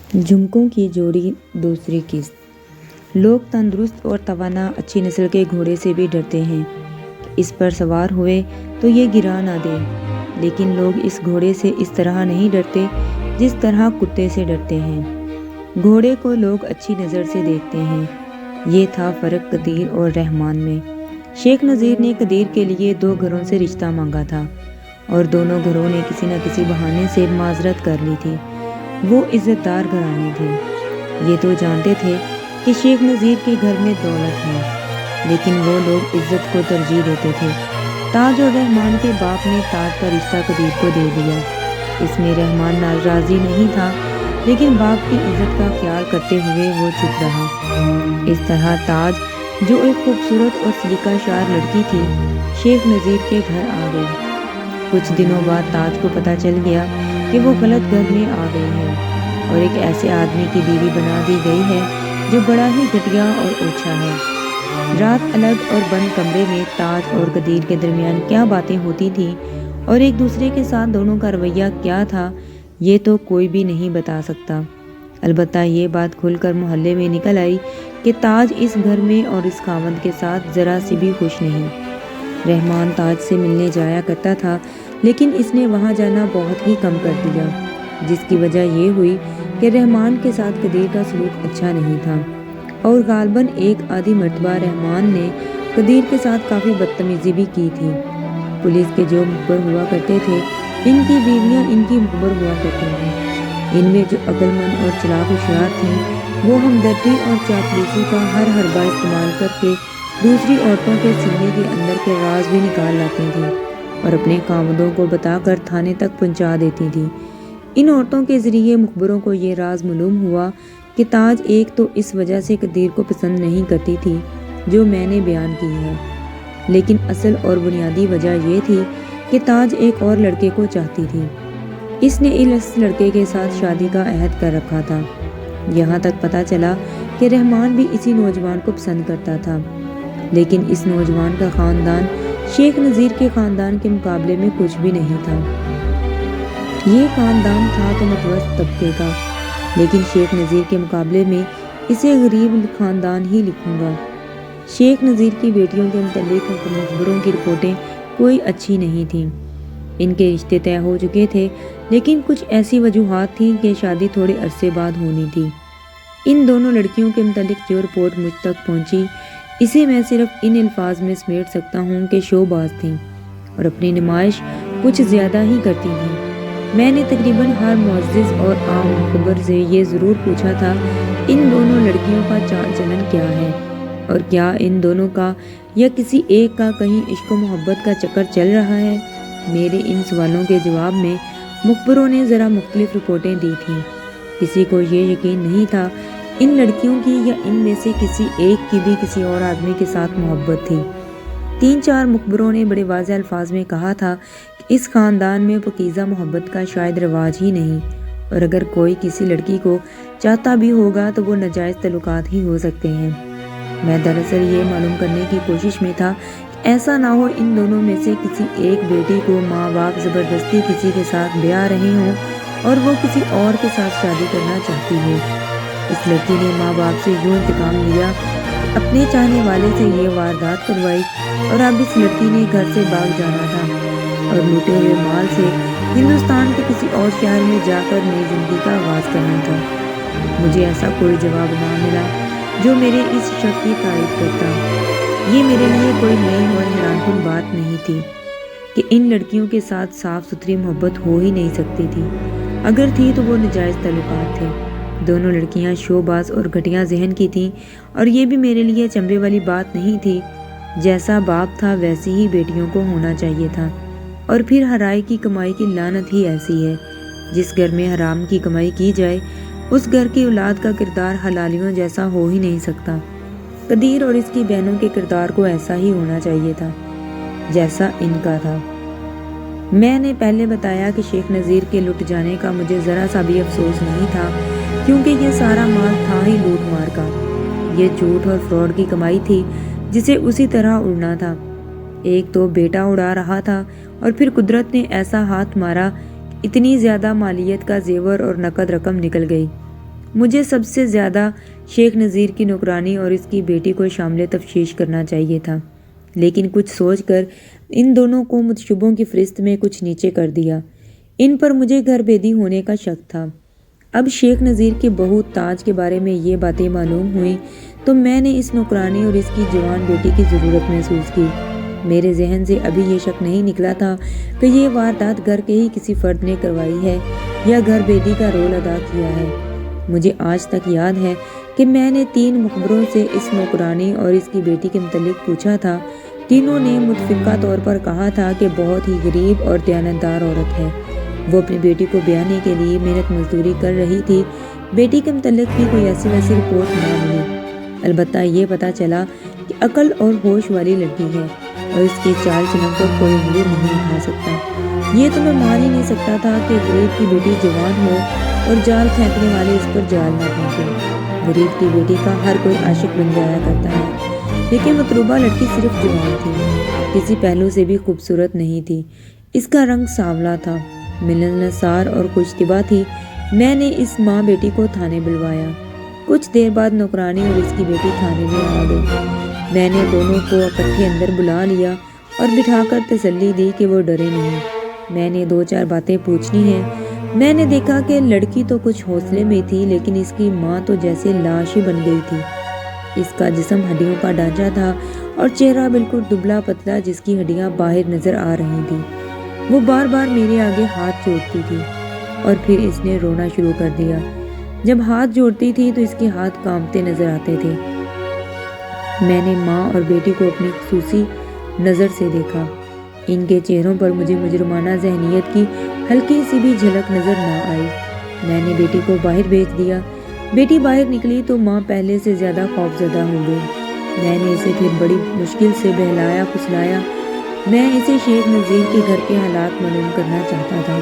جھمکوں کی جوڑی دوسری قسط۔ لوگ تندرست اور توانا اچھی نسل کے گھوڑے سے بھی ڈرتے ہیں کہ اس پر سوار ہوئے تو یہ گرا نہ دے، لیکن لوگ اس گھوڑے سے اس طرح نہیں ڈرتے جس طرح کتے سے ڈرتے ہیں۔ گھوڑے کو لوگ اچھی نظر سے دیکھتے ہیں۔ یہ تھا فرق قدیر اور رحمان میں۔ شیخ نذیر نے قدیر کے لیے 2 گھروں سے رشتہ مانگا تھا اور دونوں گھروں نے کسی نہ کسی بہانے سے معذرت کر لی تھی۔ وہ عزت دار گھرانے تھے۔ یہ تو جانتے تھے کہ شیخ نذیر کے گھر میں دولت ہے، لیکن وہ لوگ عزت کو ترجیح دیتے تھے۔ تاج اور رحمان کے باپ نے تاج کا رشتہ قدیر کو دے دیا۔ اس میں رحمان راضی نہیں تھا، لیکن باپ کی عزت کا خیال کرتے ہوئے وہ چپ رہا۔ اس طرح تاج، جو ایک خوبصورت اور سلیقہ شار لڑکی تھی، شیخ نذیر کے گھر آ گئی۔ کچھ دنوں بعد تاج کو پتہ چل گیا کہ وہ غلط گھر میں آ گئی ہے اور ایک ایسے آدمی کی بیوی بنا دی گئی ہے جو بڑا ہی گھٹیا اور اوچھا ہے۔ رات الگ اور بند کمرے میں تاج اور قدیر کے درمیان کیا باتیں ہوتی تھیں اور ایک دوسرے کے ساتھ دونوں کا رویہ کیا تھا، یہ تو کوئی بھی نہیں بتا سکتا۔ البتہ یہ بات کھل کر محلے میں نکل آئی کہ تاج اس گھر میں اور اس خاوند کے ساتھ ذرا سی بھی خوش نہیں۔ رحمان تاج سے ملنے جایا کرتا تھا، لیکن اس نے وہاں جانا بہت ہی کم کر دیا، جس کی وجہ یہ ہوئی کہ رحمان کے ساتھ قدیر کا سلوک اچھا نہیں تھا، اور غالباً ایک آدھی مرتبہ رحمان نے قدیر کے ساتھ کافی بدتمیزی بھی کی تھی۔ پولیس کے جو مخبر ہوا کرتے تھے، ان کی بیویاں ان کی مخبر ہوا کرتی ہیں۔ ان میں جو عقل مند اور چلاک ہوشیار تھیں، وہ ہمدردی اور چاپلوسی کا ہر حربہ استعمال کر کے دوسری عورتوں کے سینے کے اندر کے راز بھی نکال لاتی تھیں اور اپنے خاوندوں کو بتا کر تھانے تک پہنچا دیتی تھیں۔ ان عورتوں کے ذریعے مخبروں کو یہ راز معلوم ہوا کہ تاج ایک تو اس وجہ سے قدیر کو پسند نہیں کرتی تھی جو میں نے بیان کی ہے، لیکن اصل اور بنیادی وجہ یہ تھی کہ تاج ایک اور لڑکے کو چاہتی تھی۔ اس نے اس لڑکے کے ساتھ شادی کا عہد کر رکھا تھا۔ یہاں تک پتہ چلا کہ رحمان بھی اسی نوجوان کو پسند کرتا تھا، لیکن اس نوجوان کا خاندان شیخ نذیر کے خاندان کے مقابلے میں کچھ بھی نہیں تھا۔ یہ خاندان تھا تو متوسط طبقے کا، لیکن شیخ نذیر کے مقابلے میں اسے غریب خاندان ہی لکھوں گا۔ شیخ نذیر کی بیٹیوں کے متعلق مخبروں کی رپورٹیں کوئی اچھی نہیں تھیں۔ ان کے رشتے طے ہو چکے تھے، لیکن کچھ ایسی وجوہات تھیں کہ شادی تھوڑے عرصے بعد ہونی تھی۔ ان دونوں لڑکیوں کے متعلق جو رپورٹ مجھ تک پہنچی، اسے میں صرف ان الفاظ میں سمیٹ سکتا ہوں کہ شو باز تھیں اور اپنی نمائش کچھ زیادہ ہی کرتی تھیں۔ میں نے تقریباً ہر معزز اور عام خبر سے یہ ضرور پوچھا تھا، ان دونوں لڑکیوں کا چال چلن کیا ہے، اور کیا ان دونوں کا یا کسی ایک کا کہیں عشق و محبت کا چکر چل رہا ہے۔ میرے ان سوالوں کے جواب میں مخبروں نے ذرا مختلف رپورٹیں دی تھیں۔ کسی کو یہ یقین نہیں تھا ان لڑکیوں کی یا ان میں سے کسی ایک کی بھی کسی اور آدمی کے ساتھ محبت تھی۔ 3-4 مخبروں نے بڑے واضح الفاظ میں کہا تھا کہ اس خاندان میں پاکیزہ محبت کا شاید رواج ہی نہیں، اور اگر کوئی کسی لڑکی کو چاہتا بھی ہوگا تو وہ ناجائز تعلقات ہی ہو سکتے ہیں۔ میں دراصل یہ معلوم کرنے کی کوشش میں تھا کہ ایسا نہ ہو ان دونوں میں سے کسی ایک بیٹی کو ماں باپ زبردستی کسی کے ساتھ بیاہ رہے ہوں اور وہ کسی اور کے ساتھ شادی کرنا چاہتی ہو۔ اس لڑکی نے ماں باپ سے یوں انتقام لیا، اپنے چاہنے والے سے یہ واردات کروائی، اور اب اس لڑکی نے گھر سے بھاگ جانا تھا اور لوٹے ہوئے مال سے ہندوستان کے کسی اور شہر میں جا کر نئی زندگی کا آغاز کرنا تھا۔ مجھے ایسا کوئی جواب نہ ملا جو میرے اس شک کی تائید کرتا۔ یہ میرے لیے کوئی نئی اور حیران کن بات نہیں تھی کہ ان لڑکیوں کے ساتھ صاف ستھری محبت ہو ہی نہیں سکتی تھی۔ اگر تھی تو وہ ناجائز تعلقات تھے۔ دونوں لڑکیاں شو باز اور گھٹیا ذہن کی تھیں، اور یہ بھی میرے لیے چنبے والی بات نہیں تھی۔ جیسا باپ تھا ویسی ہی بیٹیوں کو ہونا چاہیے تھا، اور پھر حرام کی کمائی کی لعنت ہی ایسی ہے۔ جس گھر میں حرام کی کمائی کی جائے، اس گھر کی اولاد کا کردار حلالیوں جیسا ہو ہی نہیں سکتا۔ قدیر اور اس کی بہنوں کے کردار کو ایسا ہی ہونا چاہیے تھا جیسا ان کا تھا۔ میں نے پہلے بتایا کہ شیخ نذیر کے لٹ جانے کا مجھے ذرا سا بھی افسوس نہیں تھا، کیونکہ یہ سارا مال تھا ہی لوٹ مار کا۔ یہ جھوٹ اور فراڈ کی کمائی تھی جسے اسی طرح اڑنا تھا۔ ایک تو بیٹا اڑا رہا تھا، اور پھر قدرت نے ایسا ہاتھ مارا کہ اتنی زیادہ مالیت کا زیور اور نقد رقم نکل گئی، مجھے سب سے زیادہ شیخ نذیر کی نوکرانی اور اس کی بیٹی کو شامل تفتیش کرنا چاہیے تھا، لیکن کچھ سوچ کر ان دونوں کو متشبہوں کی فہرست میں کچھ نیچے کر دیا۔ ان پر مجھے گھر بھیدی ہونے کا شک تھا۔ اب شیخ نذیر کی بہو تاج کے بارے میں یہ باتیں معلوم ہوئیں تو میں نے اس نوکرانی اور اس کی جوان بیٹی کی ضرورت محسوس کی۔ میرے ذہن سے ابھی یہ شک نہیں نکلا تھا کہ یہ واردات گھر کے ہی کسی فرد نے کروائی ہے یا گھر بھیدی کا رول ادا کیا ہے۔ مجھے آج تک یاد ہے کہ میں نے 3 مخبروں سے اس نوکرانی اور اس کی بیٹی کے متعلق پوچھا تھا۔ تینوں نے متفقہ طور پر کہا تھا کہ بہت ہی غریب اور دیانتدار عورت ہے۔ وہ اپنی بیٹی کو بیانے کے لیے محنت مزدوری کر رہی تھی۔ بیٹی کے متعلق بھی کوئی ایسی ویسی رپورٹ نہ ملی، البتہ یہ پتہ چلا کہ عقل اور ہوش والی لڑکی ہے اور اس کی چال چلن پر کوئی انگلی نہیں اٹھا سکتا۔ یہ تو میں مان ہی نہیں سکتا تھا کہ غریب کی بیٹی جوان ہو اور جال پھینکنے والے اس پر جال نہ پھینکے۔ غریب کی بیٹی کا ہر کوئی عاشق بن جایا کرتا ہے، لیکن مطلوبہ لڑکی صرف جوان تھی، کسی پہلو سے بھی خوبصورت نہیں تھی۔ اس کا رنگ سانولا تھا، ملنسار اور خوشتبا تھی۔ میں نے اس ماں بیٹی کو تھانے بلوایا۔ کچھ دیر بعد نوکرانی اور اس کی بیٹی تھانے میں آ گئی۔ میں نے دونوں کو اکٹھے اندر بلا لیا اور بٹھا کر تسلی دی کہ وہ ڈرے نہیں۔ میں نے 2-4 باتیں پوچھنی ہیں۔ میں نے دیکھا کہ لڑکی تو کچھ حوصلے میں تھی، لیکن اس کی ماں تو جیسے لاش ہی بن گئی تھی۔ اس کا جسم ہڈیوں کا ڈھانچہ تھا اور چہرہ بالکل دبلا پتلا، جس کی ہڈیاں باہر نظر آ رہی تھیں۔ وہ بار بار میرے آگے ہاتھ جوڑتی تھی اور پھر اس نے رونا شروع کر دیا۔ جب ہاتھ جوڑتی تھی تو اس کے ہاتھ کانپتے نظر آتے تھے۔ میں نے ماں اور بیٹی کو اپنی خصوصی نظر سے دیکھا۔ ان کے چہروں پر مجھے مجرمانہ ذہنیت کی ہلکی سی بھی جھلک نظر نہ آئی۔ میں نے بیٹی کو باہر بھیج دیا۔ بیٹی باہر نکلی تو ماں پہلے سے زیادہ خوفزدہ ہو گئی۔ میں نے اسے پھر بڑی مشکل سے بہلایا پھسلایا۔ میں اسے شیخ نذیر کے گھر کے حالات معلوم کرنا چاہتا تھا،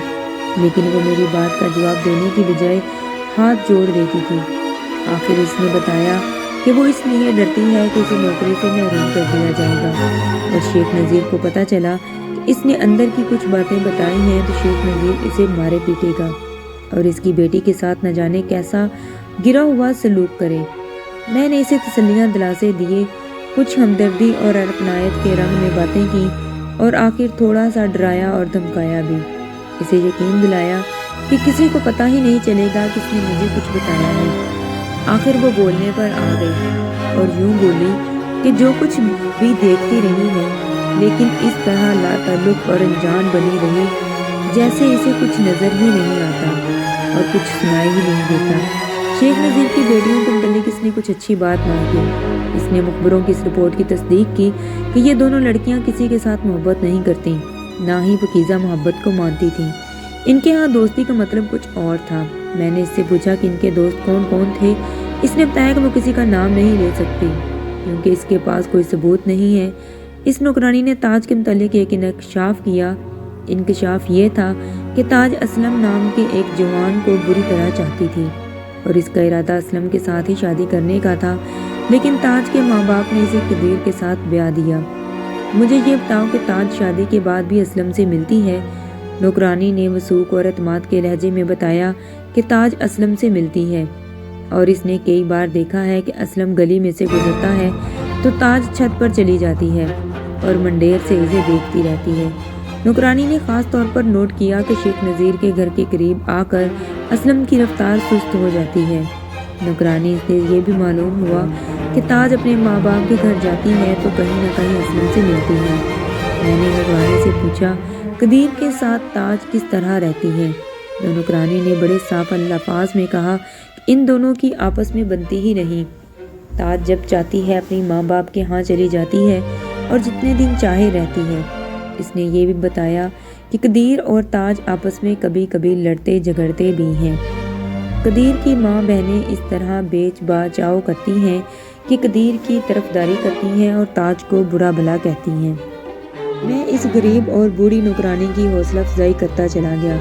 لیکن وہ میری بات کا جواب دینے کی بجائے ہاتھ جوڑ دیتی تھی۔ آخر اس نے بتایا کہ وہ اس لیے ڈرتی ہے کہ اسے نوکری سے محروم کر دیا جائے گا، اور شیخ نذیر کو پتہ چلا کہ اس نے اندر کی کچھ باتیں بتائی ہیں تو شیخ نذیر اسے مارے پیٹے گا اور اس کی بیٹی کے ساتھ نہ جانے کیسا گرا ہوا سلوک کرے۔ میں نے اسے تسلیاں دلاسے دیے، کچھ ہمدردی اور ارپنایت کے رنگ میں باتیں کی اور آخر تھوڑا سا ڈرایا اور دھمکایا بھی۔ اسے یقین دلایا کہ کسی کو پتہ ہی نہیں چلے گا کہ اس نے مجھے کچھ بتایا ہے۔ آخر وہ بولنے پر آ گئی اور یوں بولی کہ جو کچھ بھی دیکھتی رہی ہے، لیکن اس طرح لا تعلق اور انجان بنی رہی جیسے اسے کچھ نظر ہی نہیں آتا اور کچھ سنائی ہی نہیں دیتا۔ شیخ نذیر کی بیٹیوں کے متعلق اس نے کچھ اچھی بات نہ کی۔ اس نے مخبروں کی اس رپورٹ کی تصدیق کی کہ یہ دونوں لڑکیاں کسی کے ساتھ محبت نہیں کرتیں، نہ ہی پاکیزہ محبت کو مانتی تھیں۔ ان کے ہاں دوستی کا مطلب کچھ اور تھا۔ میں نے اس سے پوچھا کہ ان کے دوست کون کون تھے۔ اس نے بتایا کہ وہ کسی کا نام نہیں لے سکتی کیونکہ اس کے پاس کوئی ثبوت نہیں ہے۔ اس نوکرانی نے تاج کے متعلق ایک انکشاف کیا۔ انکشاف یہ تھا کہ تاج اسلم نام کے ایک جوان کو بری طرح چاہتی تھی اور اس کا ارادہ اسلم کے ساتھ ہی شادی کرنے کا تھا، لیکن تاج کے ماں باپ نے اسے قدیر کے ساتھ بیاہ دیا۔ مجھے یہ بتاؤ کہ تاج شادی کے بعد بھی اسلم سے ملتی ہے؟ نوکرانی نے وثوق اور اعتماد کے لہجے میں بتایا کہ تاج اسلم سے ملتی ہے اور اس نے کئی بار دیکھا ہے کہ اسلم گلی میں سے گزرتا ہے تو تاج چھت پر چلی جاتی ہے اور منڈیر سے اسے دیکھتی رہتی ہے۔ نوکرانی نے خاص طور پر نوٹ کیا کہ شیخ نذیر کے گھر کے قریب آ کر اسلم کی رفتار سست ہو جاتی ہے۔ نوکرانی سے یہ بھی معلوم ہوا کہ تاج اپنے ماں باپ کے گھر جاتی ہے تو کہیں نہ کہیں اسلم سے ملتی ہے۔ میں نے نوکرانی سے پوچھا قدیر کے ساتھ تاج کس طرح رہتی ہے؟ نوکرانی نے بڑے صاف الفاظ میں کہا کہ ان دونوں کی آپس میں بنتی ہی نہیں۔ تاج جب چاہتی ہے اپنی ماں باپ کے ہاں چلی جاتی ہے اور جتنے دن چاہے رہتی ہے۔ اس نے یہ بھی بتایا کہ قدیر اور تاج آپس میں کبھی کبھی لڑتے جھگڑتے بھی ہیں۔ قدیر کی ماں بہنیں اس طرح بیچ باچاؤ کرتی ہیں کہ قدیر کی طرفداری کرتی ہیں اور تاج کو برا بھلا کہتی ہیں۔ میں اس غریب اور بوڑھی نوکرانی کی حوصلہ افزائی کرتا چلا گیا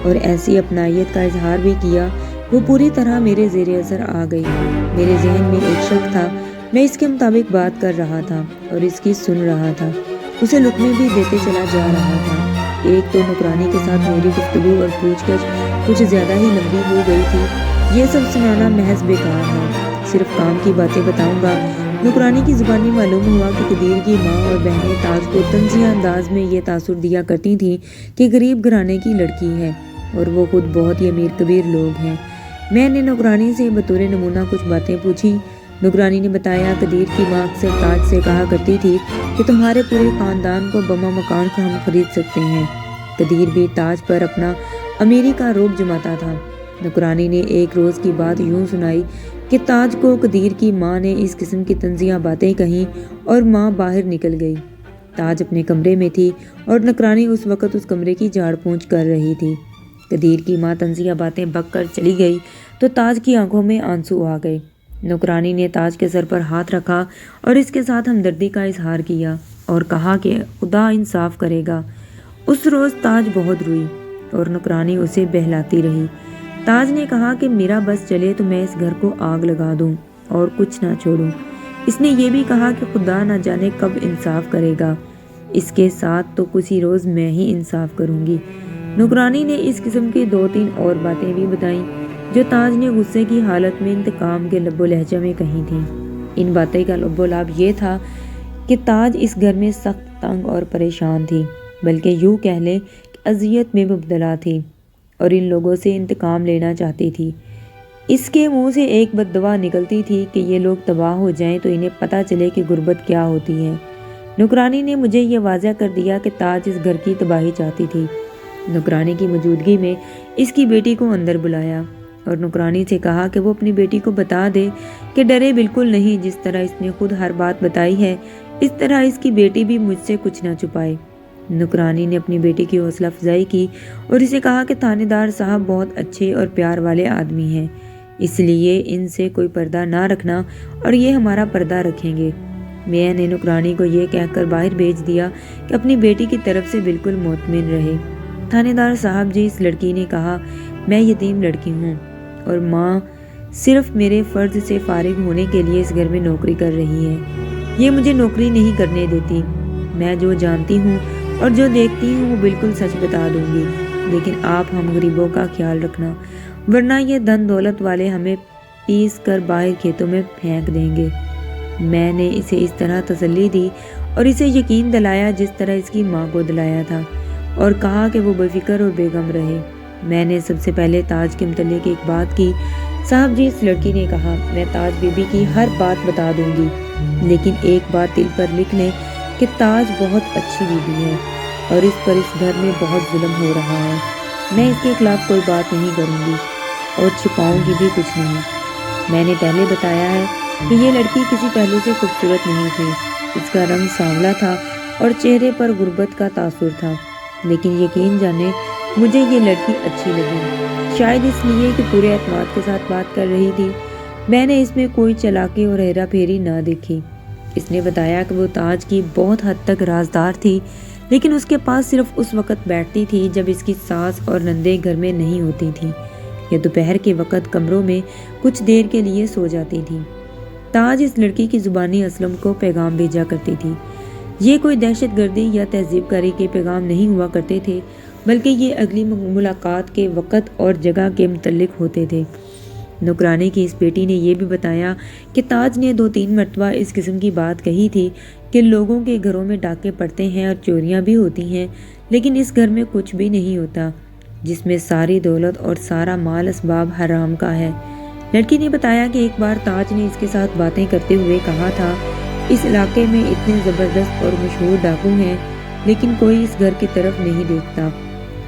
اور ایسی اپنائیت کا اظہار بھی کیا۔ وہ پوری طرح میرے زیر اثر آ گئی۔ میرے ذہن میں ایک شک تھا، میں اس کے مطابق بات کر رہا تھا اور اس کی سن رہا تھا، اسے لقمے بھی دیتے چلا جا رہا تھا۔ ایک تو نوکرانی کے ساتھ میری گفتگو اور پوچھ گچھ کچھ زیادہ ہی لمبی ہو گئی تھی، یہ سب سنانا محض بیکار ہے، صرف کام کی باتیں بتاؤں گا۔ نوکرانی کی زبانی معلوم ہوا کہ قدیر کی ماں اور بہنیں تاج کو طنزیہ انداز میں یہ تاثر دیا کرتی تھیں کہ غریب گھرانے کی لڑکی ہے اور وہ خود بہت ہی امیر کبیر لوگ ہیں۔ میں نے نوکرانی سے بطور نمونہ کچھ باتیں پوچھی۔ نوکرانی نے بتایا قدیر کی ماں اکثر تاج سے کہا کرتی تھی کہ تمہارے پورے خاندان کو بما مکان ہم خرید سکتے ہیں۔ قدیر بھی تاج پر اپنا امیری کا روب جماتا تھا۔ نوکرانی نے ایک روز کی بات یوں سنائی کہ تاج کو قدیر کی ماں نے اس قسم کی طنزیہ باتیں کہیں اور ماں باہر نکل گئی۔ تاج اپنے کمرے میں تھی اور نوکرانی اس وقت اس کمرے کی جھاڑ پونچھ کر رہی تھی۔ قدیر کی ماں طنزیہ باتیں بک کر چلی گئی تو تاج کی آنکھوں میں آنسو آ گئے۔ نوکرانی نے تاج کے سر پر ہاتھ رکھا اور اس کے ساتھ ہمدردی کا اظہار کیا اور کہا کہ خدا انصاف کرے گا۔ اس روز تاج بہت روئی اور نوکرانی اسے بہلاتی رہی۔ تاج نے کہا کہ میرا بس چلے تو میں اس گھر کو آگ لگا دوں اور کچھ نہ چھوڑوں۔ اس نے یہ بھی کہا کہ خدا نہ جانے کب انصاف کرے گا، اس کے ساتھ تو کسی روز میں ہی انصاف کروں گی۔ نوکرانی نے اس قسم کی 2-3 اور باتیں بھی بتائیں جو تاج نے غصے کی حالت میں انتقام کے لب و لہجہ میں کہی تھیں۔ ان باتیں کا لب و لاب یہ تھا کہ تاج اس گھر میں سخت تنگ اور پریشان تھی، بلکہ یوں کہہ لیں کہ اذیت میں مبتلا تھی اور ان لوگوں سے انتقام لینا چاہتی تھی۔ اس کے منہ سے ایک بد دعا نکلتی تھی کہ یہ لوگ تباہ ہو جائیں تو انہیں پتہ چلے کہ غربت کیا ہوتی ہے۔ نوکرانی نے مجھے یہ واضح کر دیا کہ تاج اس گھر کی تباہی چاہتی تھی۔ نوکرانی کی موجودگی میں اس کی بیٹی کو اندر بلایا اور نوکرانی سے کہا کہ وہ اپنی بیٹی کو بتا دے کہ ڈرے بالکل نہیں، جس طرح اس نے خود ہر بات بتائی ہے اس طرح اس کی بیٹی بھی مجھ سے کچھ نہ چھپائے۔ نوکرانی نے اپنی بیٹی کی حوصلہ افزائی کی اور اسے کہا کہ تھانے دار صاحب بہت اچھے اور پیار والے آدمی ہیں، اس لیے ان سے کوئی پردہ نہ رکھنا اور یہ ہمارا پردہ رکھیں گے۔ میں نے نوکرانی کو یہ کہہ کر باہر بھیج دیا کہ اپنی بیٹی کی طرف سے بالکل مطمئن رہے۔ تھانے دار صاحب جی، اس لڑکی نے کہا، میں یتیم لڑکی ہوں اور ماں صرف میرے فرض سے فارغ ہونے کے لیے اس گھر میں نوکری کر رہی ہے۔ یہ مجھے نوکری نہیں کرنے دیتی۔ میں جو جانتی ہوں اور جو دیکھتی ہوں وہ بالکل سچ بتا دوں گی، لیکن آپ ہم غریبوں کا خیال رکھنا، ورنہ یہ دھن دولت والے ہمیں پیس کر باہر کھیتوں میں پھینک دیں گے۔ میں نے اسے اس طرح تسلی دی اور اسے یقین دلایا جس طرح اس کی ماں کو دلایا تھا، اور کہا کہ وہ بے فکر اور بے غم رہے۔ میں نے سب سے پہلے تاج کے متعلق ایک بات کی۔ صاحب جی، اس لڑکی نے کہا، میں تاج بی بی کی ہر بات بتا دوں گی، لیکن ایک بات دل پر لکھ لیں کہ تاج بہت اچھی بی بی ہے اور اس پر اس گھر میں بہت ظلم ہو رہا ہے۔ میں اس کے خلاف کوئی بات نہیں کروں گی اور چھپاؤں گی بھی کچھ نہیں۔ میں نے پہلے بتایا ہے کہ یہ لڑکی کسی پہلو سے خوبصورت نہیں تھی، اس کا رنگ سانولا تھا اور چہرے پر غربت کا تاثر تھا، لیکن یقین جانے مجھے یہ لڑکی اچھی لگی، شاید اس لیے کہ پورے اعتماد کے ساتھ بات کر رہی تھی۔ میں نے اس میں کوئی چالاکی اور ہیرا پھیری نہ دیکھی۔ اس نے بتایا کہ وہ تاج کی بہت حد تک رازدار تھی، لیکن اس کے پاس صرف اس وقت بیٹھتی تھی جب اس کی ساس اور نندیں گھر میں نہیں ہوتی تھیں، یا دوپہر کے وقت کمروں میں کچھ دیر کے لیے سو جاتی تھی۔ تاج اس لڑکی کی زبانی اسلم کو پیغام بھیجا کرتی تھی۔ یہ کوئی دہشت گردی یا تہذیب کاری کے پیغام نہیں ہوا کرتے تھے، بلکہ یہ اگلی ملاقات کے وقت اور جگہ کے متعلق ہوتے تھے۔ نوکرانی کی اس بیٹی نے یہ بھی بتایا کہ تاج نے 2-3 مرتبہ اس قسم کی بات کہی تھی کہ لوگوں کے گھروں میں ڈاکے پڑتے ہیں اور چوریاں بھی ہوتی ہیں، لیکن اس گھر میں کچھ بھی نہیں ہوتا، جس میں ساری دولت اور سارا مال اسباب حرام کا ہے۔ لڑکی نے بتایا کہ ایک بار تاج نے اس کے ساتھ باتیں کرتے ہوئے کہا تھا، اس علاقے میں اتنے زبردست اور مشہور ڈاکو ہیں، لیکن کوئی اس گھر کی طرف نہیں دیکھتا۔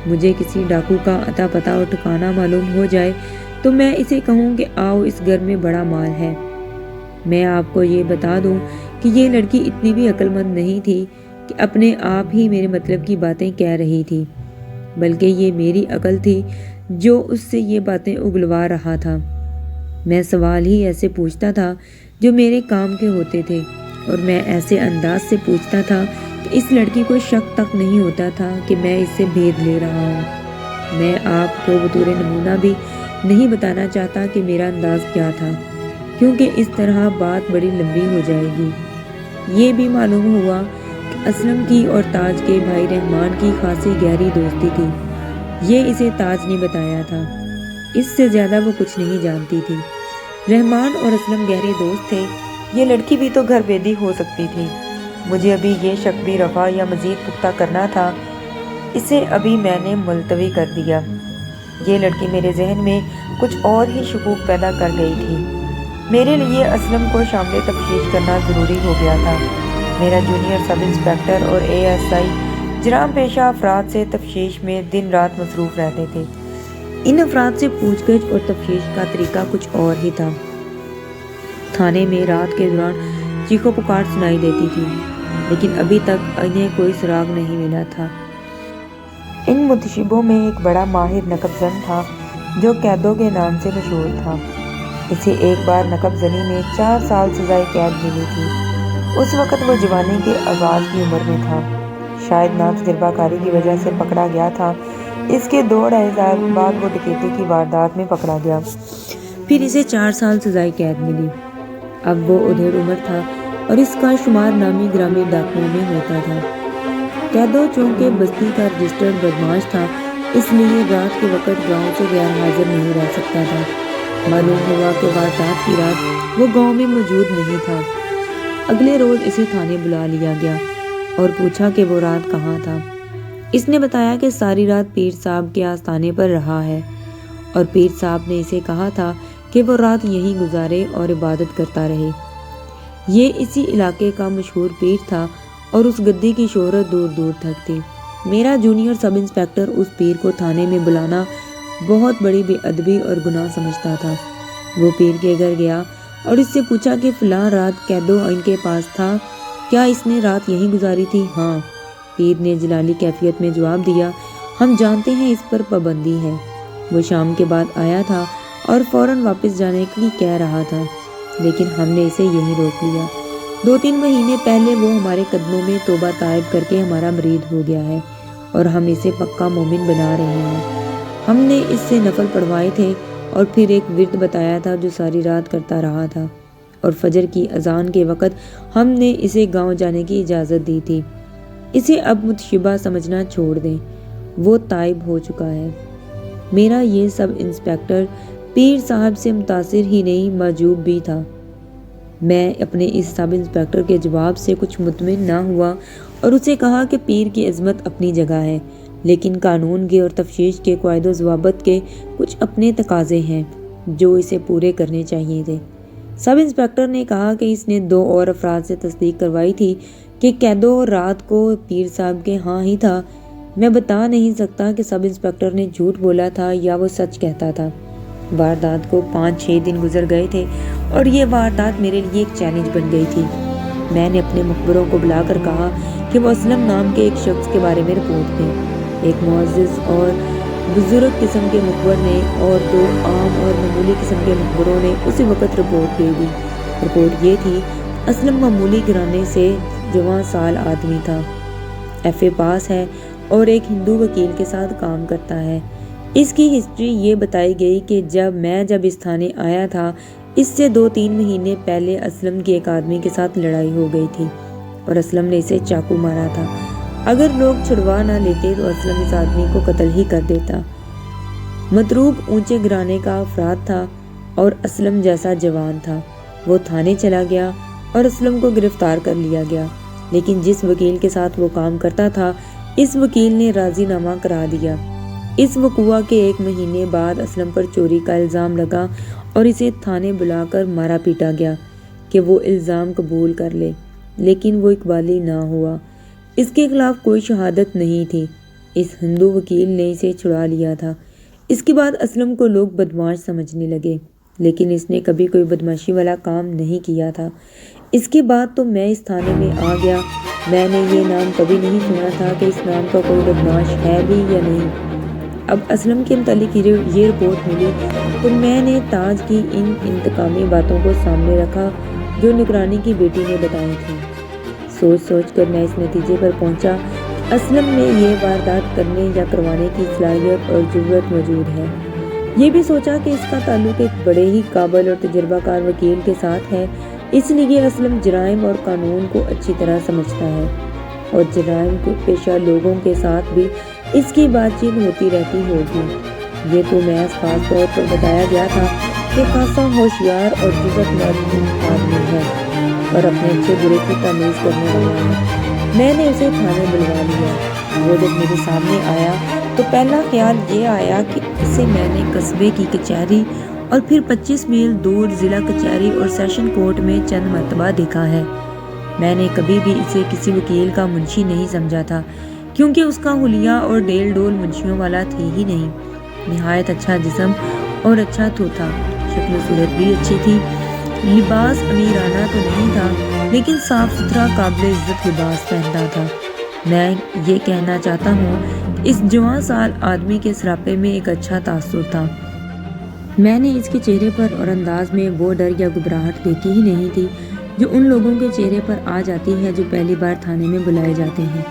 مجھے کسی ڈاکو کا اتا پتہ اور ٹھکانہ معلوم ہو جائے تو میں اسے کہوں کہ آؤ، اس گھر میں بڑا مال ہے۔ میں آپ کو یہ بتا دوں کہ یہ لڑکی اتنی بھی عقل مند نہیں تھی کہ اپنے آپ ہی میرے مطلب کی باتیں کہہ رہی تھی، بلکہ یہ میری عقل تھی جو اس سے یہ باتیں اگلوا رہا تھا۔ میں سوال ہی ایسے پوچھتا تھا جو میرے کام کے ہوتے تھے، اور میں ایسے انداز سے پوچھتا تھا کہ اس لڑکی کو شک تک نہیں ہوتا تھا کہ میں اس سے بھید لے رہا ہوں۔ میں آپ کو بطور نمونہ بھی نہیں بتانا چاہتا کہ میرا انداز کیا تھا، کیونکہ اس طرح بات بڑی لمبی ہو جائے گی۔ یہ بھی معلوم ہوا کہ اسلم کی اور تاج کے بھائی رحمان کی خاصی گہری دوستی تھی، یہ اسے تاج نے بتایا تھا۔ اس سے زیادہ وہ کچھ نہیں جانتی تھی۔ رحمان اور اسلم گہرے دوست تھے۔ یہ لڑکی بھی تو گھر بیدی ہو سکتی تھی۔ مجھے ابھی یہ شک بھی رفع یا مزید پختہ کرنا تھا، اسے ابھی میں نے ملتوی کر دیا۔ یہ لڑکی میرے ذہن میں کچھ اور ہی شکوک پیدا کر گئی تھی۔ میرے لیے اسلم کو شامل تفتیش کرنا ضروری ہو گیا تھا۔ میرا جونیئر سب انسپکٹر اور ASI جرائم پیشہ افراد سے تفتیش میں دن رات مصروف رہتے تھے۔ ان افراد سے پوچھ گچھ اور تفتیش کا طریقہ کچھ اور ہی تھا۔ تھانے میں رات کے دوران چیخو پکار سنائی دیتی تھی، لیکن ابھی تک انہیں کوئی سراغ نہیں ملا تھا۔ ان متشبوں میں ایک بڑا ماہر نقب زن تھا جو کیدو کے نام سے مشہور تھا۔ اسے ایک بار نقب زنی میں 4 سال سزائے قید ملی تھی۔ اس وقت وہ جوانی کے آغاز کی عمر میں تھا۔ شاید نا تجربہ کاری کی وجہ سے پکڑا گیا تھا۔ اس کے 2-2.5 سال بعد وہ ڈکیتی کی واردات میں پکڑا گیا، پھر اسے 4 سال سزائے قید ملی۔ اب وہ ادھیڑ عمر تھا اور اس کا شمار نامی گرامی ڈاکوؤں میں ہوتا تھا۔ کیدو چونکہ بستی کا رجسٹرڈ بدماش تھا، اس لیے رات کے وقت گاؤں سے غیر حاضر نہیں رہ سکتا تھا۔ معلوم ہوا کہ واردات کی رات وہ گاؤں میں موجود نہیں تھا۔ اگلے روز اسے تھانے بلا لیا گیا اور پوچھا کہ وہ رات کہاں تھا۔ اس نے بتایا کہ ساری رات پیر صاحب کے آستانے پر رہا ہے اور پیر صاحب نے اسے کہا تھا کہ وہ رات یہیں گزارے اور عبادت کرتا رہے۔ یہ اسی علاقے کا مشہور پیر تھا اور اس گدی کی شہرت دور دور تک تھی۔ میرا جونیئر سب انسپکٹر اس پیر کو تھانے میں بلانا بہت بڑی بے ادبی اور گناہ سمجھتا تھا۔ وہ پیر کے گھر گیا اور اس سے پوچھا کہ فلاں رات کیدو ان کے پاس تھا، کیا اس نے رات یہیں گزاری تھی؟ ہاں، پیر نے جلالی کیفیت میں جواب دیا، ہم جانتے ہیں اس پر پابندی ہے۔ وہ شام کے بعد آیا تھا اور فوراً واپس جانے کی کہہ رہا تھا، لیکن ہم نے اسے یہیں روک لیا۔ 2-3 مہینے پہلے وہ ہمارے قدموں میں توبہ طائب کر کے ہمارا مرید ہو گیا ہے اور ہم اسے پکا مومن بنا رہے ہیں۔ ہم نے اس سے نفل پڑھوائے تھے اور پھر ایک ورد بتایا تھا جو ساری رات کرتا رہا تھا، اور فجر کی اذان کے وقت ہم نے اسے گاؤں جانے کی اجازت دی تھی۔ اسے اب متشبہ سمجھنا چھوڑ دیں، وہ تائب ہو چکا ہے۔ میرا یہ سب انسپکٹر پیر صاحب سے متاثر ہی نہیں، معجوب بھی تھا۔ میں اپنے اس سب انسپکٹر کے جواب سے کچھ مطمئن نہ ہوا اور اسے کہا کہ پیر کی عظمت اپنی جگہ ہے، لیکن قانون کے اور تفتیش کے قواعد و ضوابط کے کچھ اپنے تقاضے ہیں جو اسے پورے کرنے چاہیے تھے۔ سب انسپکٹر نے کہا کہ اس نے 2 اور افراد سے تصدیق کروائی تھی کہ کیدو رات کو پیر صاحب کے ہاں ہی تھا۔ میں بتا نہیں سکتا کہ سب انسپکٹر نے جھوٹ بولا تھا یا وہ سچ کہتا تھا۔ واردات کو 5-6 دن گزر گئے تھے اور یہ واردات میرے لیے ایک چیلنج بن گئی تھی۔ میں نے اپنے مخبروں کو بلا کر کہا کہ وہ اسلم نام کے ایک شخص کے بارے میں رپورٹ دیں۔ ایک معزز اور بزرگ قسم کے مخبر نے اور 2 عام اور معمولی قسم کے مخبروں نے اسی وقت رپورٹ دے دی۔ رپورٹ یہ تھی، اسلم معمولی گھرانے سے جوان سال آدمی تھا، FA پاس ہے اور ایک ہندو وکیل کے ساتھ کام کرتا ہے۔ اس کی ہسٹری یہ بتائی گئی کہ جب اس تھانے آیا تھا، اس سے 2-3 مہینے پہلے اسلم کی ایک آدمی کے ساتھ لڑائی ہو گئی تھی اور اسلم نے اسے چاقو مارا تھا۔ اگر لوگ چھڑوا نہ لیتے تو اسلم اس آدمی کو قتل ہی کر دیتا۔ متروک اونچے گھرانے کا افراد تھا اور اسلم جیسا جوان تھا۔ وہ تھانے چلا گیا اور اسلم کو گرفتار کر لیا گیا، لیکن جس وکیل کے ساتھ وہ کام کرتا تھا، اس وکیل نے راضی نامہ کرا دیا۔ اس وقوع کے 1 مہینے بعد اسلم پر چوری کا الزام لگا اور اسے تھانے بلا کر مارا پیٹا گیا کہ وہ الزام قبول کر لے، لیکن وہ اقبالی نہ ہوا۔ اس کے خلاف کوئی شہادت نہیں تھی۔ اس ہندو وکیل نے اسے چھڑا لیا تھا۔ اس کے بعد اسلم کو لوگ بدماش سمجھنے لگے، لیکن اس نے کبھی کوئی بدماشی والا کام نہیں کیا تھا۔ اس کے بعد تو میں اس تھانے میں آ گیا۔ میں نے یہ نام کبھی نہیں سنا تھا کہ اس نام کا کوئی بدماش ہے بھی یا نہیں۔ اب اسلم کے متعلق یہ رپورٹ ملی تو میں نے تاج کی ان انتقامی باتوں کو سامنے رکھا جو نگرانی کی بیٹی نے بتائی تھی۔ سوچ سوچ کر میں اس نتیجے پر پہنچا کہ اسلم میں یہ واردات کرنے یا کروانے کی صلاحیت اور ضرورت موجود ہے۔ یہ بھی سوچا کہ اس کا تعلق ایک بڑے ہی قابل اور تجربہ کار وکیل کے ساتھ ہے، اس لیے اسلم جرائم اور قانون کو اچھی طرح سمجھتا ہے اور جرائم کو پیشہ لوگوں کے ساتھ بھی اس کی بات چیت ہوتی رہتی ہوگی۔ یہ تو محض خاص طور پر بتایا گیا تھا کہ خاصا ہوشیار اور جرأت مند آدمی ہے اور اپنے اچھے برے کی تمیز کرنے والا ہے۔ میں نے اسے تھانے بلوا لیا۔ وہ جب میرے سامنے آیا تو پہلا خیال یہ آیا کہ اسے میں نے قصبے کی کچہری اور پھر 25 میل دور ضلع کچہری اور سیشن کورٹ میں چند مرتبہ دیکھا ہے۔ میں نے کبھی بھی اسے کسی وکیل کا منشی نہیں سمجھا تھا، کیونکہ اس کا حلیہ اور ڈیل ڈول منشیوں والا تھی ہی نہیں۔ نہایت اچھا جسم اور اچھا تھا، شکل و صورت بھی اچھی تھی۔ لباس امیرانہ تو نہیں تھا، لیکن صاف ستھرا قابل عزت لباس پہنتا تھا۔ میں یہ کہنا چاہتا ہوں کہ اس جوان سال آدمی کے سراپے میں ایک اچھا تاثر تھا۔ میں نے اس کے چہرے پر اور انداز میں وہ ڈر یا گھبراہٹ دیکھی ہی نہیں تھی جو ان لوگوں کے چہرے پر آ جاتی ہے جو پہلی بار تھانے میں بلائے جاتے ہیں۔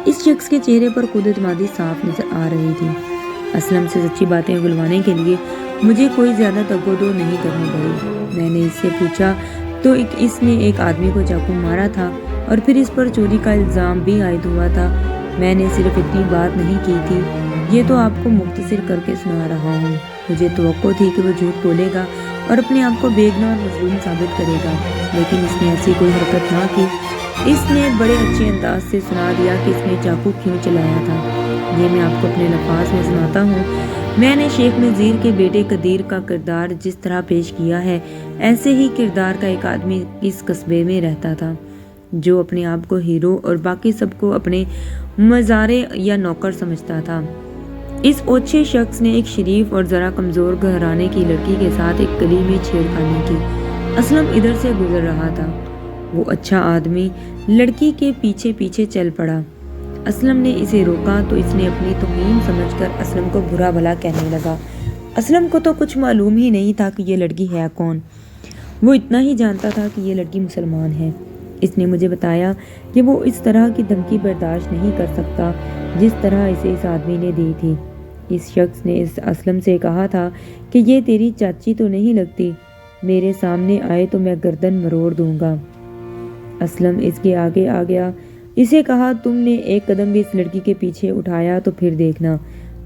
اس شخص کے چہرے پر خود اعتمادی صاف نظر آ رہی تھی۔ اسلم سے سچی باتیں اگلوانے کے لیے مجھے کوئی زیادہ تگ و دو نہیں کرنی پڑی۔ میں نے اس سے پوچھا تو اس نے ایک آدمی کو چاقو مارا تھا اور پھر اس پر چوری کا الزام بھی عائد ہوا تھا۔ میں نے صرف اتنی بات نہیں کی تھی، یہ تو آپ کو مختصر کر کے سنا رہا ہوں۔ مجھے توقع تھی کہ وہ جھوٹ بولے گا اور اپنے آپ کو بے گناہ اور مظلوم ثابت کرے گا، لیکن اس نے ایسی کوئی حرکت نہ کی۔ اس نے بڑے اچھے انداز سے سنا دیا کہ اس نے چاقو کیوں چلایا تھا۔ یہ میں آپ کو اپنے الفاظ میں سناتا ہوں۔ میں نے شیخ نذیر کے بیٹے قدیر کا کردار جس طرح پیش کیا ہے، ایسے ہی کردار کا ایک آدمی اس قصبے میں رہتا تھا جو اپنے آپ کو ہیرو اور باقی سب کو اپنے مزارے یا نوکر سمجھتا تھا۔ اس اوچھے شخص نے ایک شریف اور ذرا کمزور گھرانے کی لڑکی کے ساتھ ایک گلی میں چھیڑخانی کی۔ اسلم ادھر سے گزر رہا تھا۔ وہ اچھا آدمی لڑکی کے پیچھے پیچھے چل پڑا۔ اسلم نے اسے روکا تو اس نے اپنی توہین سمجھ کر اسلم کو برا بھلا کہنے لگا۔ اسلم کو تو کچھ معلوم ہی نہیں تھا کہ یہ لڑکی ہے کون۔ وہ اتنا ہی جانتا تھا کہ یہ لڑکی مسلمان ہے۔ اس نے مجھے بتایا کہ وہ اس طرح کی دھمکی برداشت نہیں کر سکتا جس طرح اسے اس آدمی نے دی تھی۔ اس شخص نے اس اسلم سے کہا تھا کہ یہ تیری چاچی تو نہیں لگتی، میرے سامنے آئے تو میں گردن مروڑ دوں گا۔ اسلم اس کے آگے آ گیا۔ اسے کہا تم نے ایک قدم بھی اس لڑکی کے پیچھے اٹھایا تو پھر دیکھنا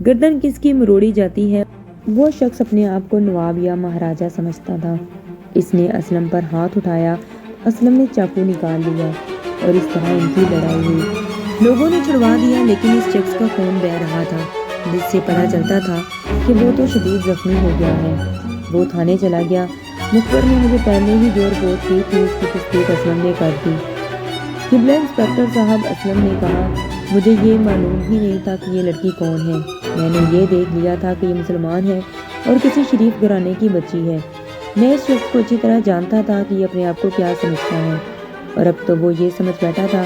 گردن کس کی مروڑی جاتی ہے۔ وہ شخص اپنے آپ کو نواب یا مہاراجہ سمجھتا تھا۔ اس نے اسلم پر ہاتھ اٹھایا، اسلم نے چاقو نکال لیا اور اس طرح ان کی لڑائی ہوئی۔ لوگوں نے چھڑوا دیا، لیکن اس شخص کا خون بہہ رہا تھا، جس سے پتہ چلتا تھا کہ وہ تو شدید زخمی ہو گیا ہے۔ وہ تھانے چلا گیا۔ مخبر نے مجھے پہلے ہی جو رپورٹ کی تھی اس کی تصدیق اسلم نے کر دی۔ قبلہ انسپکٹر صاحب، اسلم نے کہا، مجھے یہ معلوم ہی نہیں تھا کہ یہ لڑکی کون ہے۔ میں نے یہ دیکھ لیا تھا کہ یہ مسلمان ہے اور کسی شریف گھرانے کی بچی ہے۔ میں اس شخص کو اچھی طرح جانتا تھا کہ یہ اپنے آپ کو کیا سمجھتا ہے، اور اب تو وہ یہ سمجھ بیٹھا تھا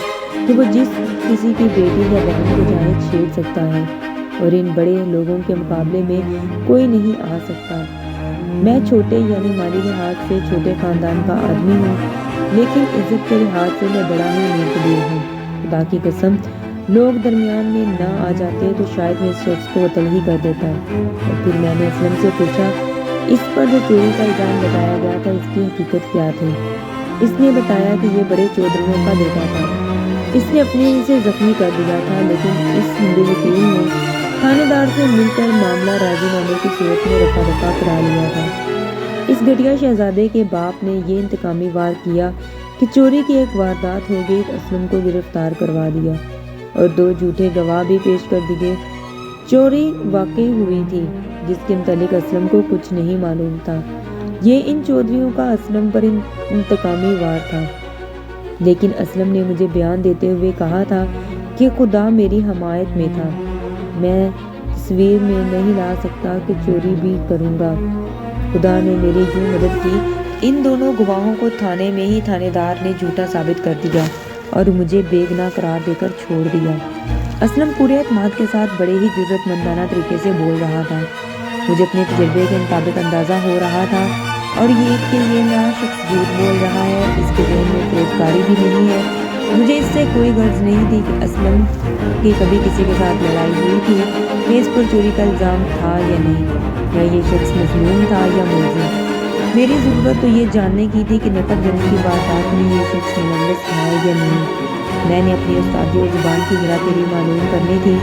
کہ وہ جس کسی کی بیٹی یا بہن کو چاہے چھیڑ سکتا ہے اور ان بڑے لوگوں کے مقابلے میں کوئی نہیں آ سکتا۔ میں چھوٹے یعنی مالی لحاظ سے چھوٹے خاندان کا آدمی ہوں، لیکن عزت کے لحاظ سے میں بڑا ہی نیکدل ہوں۔ خدا کی قسم، لوگ درمیان میں نہ آ جاتے تو شاید میں اس شخص کو قتل ہی کر دیتا۔ اور پھر میں نے اسلم سے پوچھا، اس پر جو چوری کا الزام بتایا گیا تھا اس کی حقیقت کیا تھی؟ اس نے بتایا کہ یہ بڑے چودھریوں کا بیٹا تھا۔ اس نے اپنے ہی سے زخمی کر دیا تھا، لیکن اس ہندو وکیل نے تھانے دار سے مل کر معاملہ راضی نامے کی صورت میں رفع دفع کرا لیا تھا۔ اس گھٹیا شہزادے کے باپ نے یہ انتقامی وار کیا کہ چوری کی ایک واردات ہو گئی، اسلم کو گرفتار کروا دیا اور 2 جھوٹے گواہ بھی پیش کر دیے۔ چوری واقعی ہوئی تھی جس کے متعلق اسلم کو کچھ نہیں معلوم تھا۔ یہ ان چودھریوں کا اسلم پر انتقامی وار تھا، لیکن اسلم نے مجھے بیان دیتے ہوئے کہا تھا کہ خدا میری حمایت میں تھا۔ میں تصویر میں نہیں لا سکتا کہ چوری بھی کروں گا۔ خدا نے میری یوں مدد کی، ان دونوں گواہوں کو تھانے میں ہی تھانے دار نے جھوٹا ثابت کر دیا اور مجھے بے گناہ قرار دے کر چھوڑ دیا۔ اسلم پورے اعتماد کے ساتھ بڑے ہی جرأت مندانہ طریقے سے بول رہا تھا۔ مجھے اپنے تجربے کے مطابق اندازہ ہو رہا تھا اور یہ نیا شخص جھوٹ بول رہا ہے، اس کے ذہن میں فریبکاری بھی نہیں ہے۔ مجھے اس سے کوئی غرض نہیں تھی کہ اسلم کی کبھی کسی کے ساتھ لڑائی ہوئی تھی، کہ اس پر چوری کا الزام تھا یا نہیں، یا یہ شخص مظلوم تھا یا ملزم۔ میری ضرورت تو یہ جاننے کی تھی کہ نقب جنگ کی واردات میں یہ شخص ملوث ہے یا نہیں۔ میں نے اپنی استادی اور زبان کی ہیرا پھیری معلوم کرنی تھی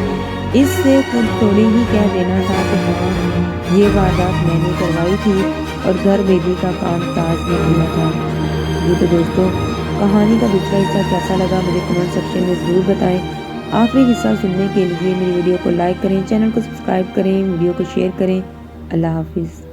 اس سے خود تھوڑی ہی کہہ دینا تھا کہ ہاں یہ واردات میں نے کروائی تھی اور گھر بیدی کا کام تاج نے کیا تھا۔ یہ تو دوستوں کہانی کا دوسرا حصہ کیسا لگا مجھے کمنٹ سیکشن میں ضرور بتائیں۔ آخری حصہ سننے کے لیے میری ویڈیو کو لائک کریں، چینل کو سبسکرائب کریں، ویڈیو کو شیئر کریں۔ اللہ حافظ۔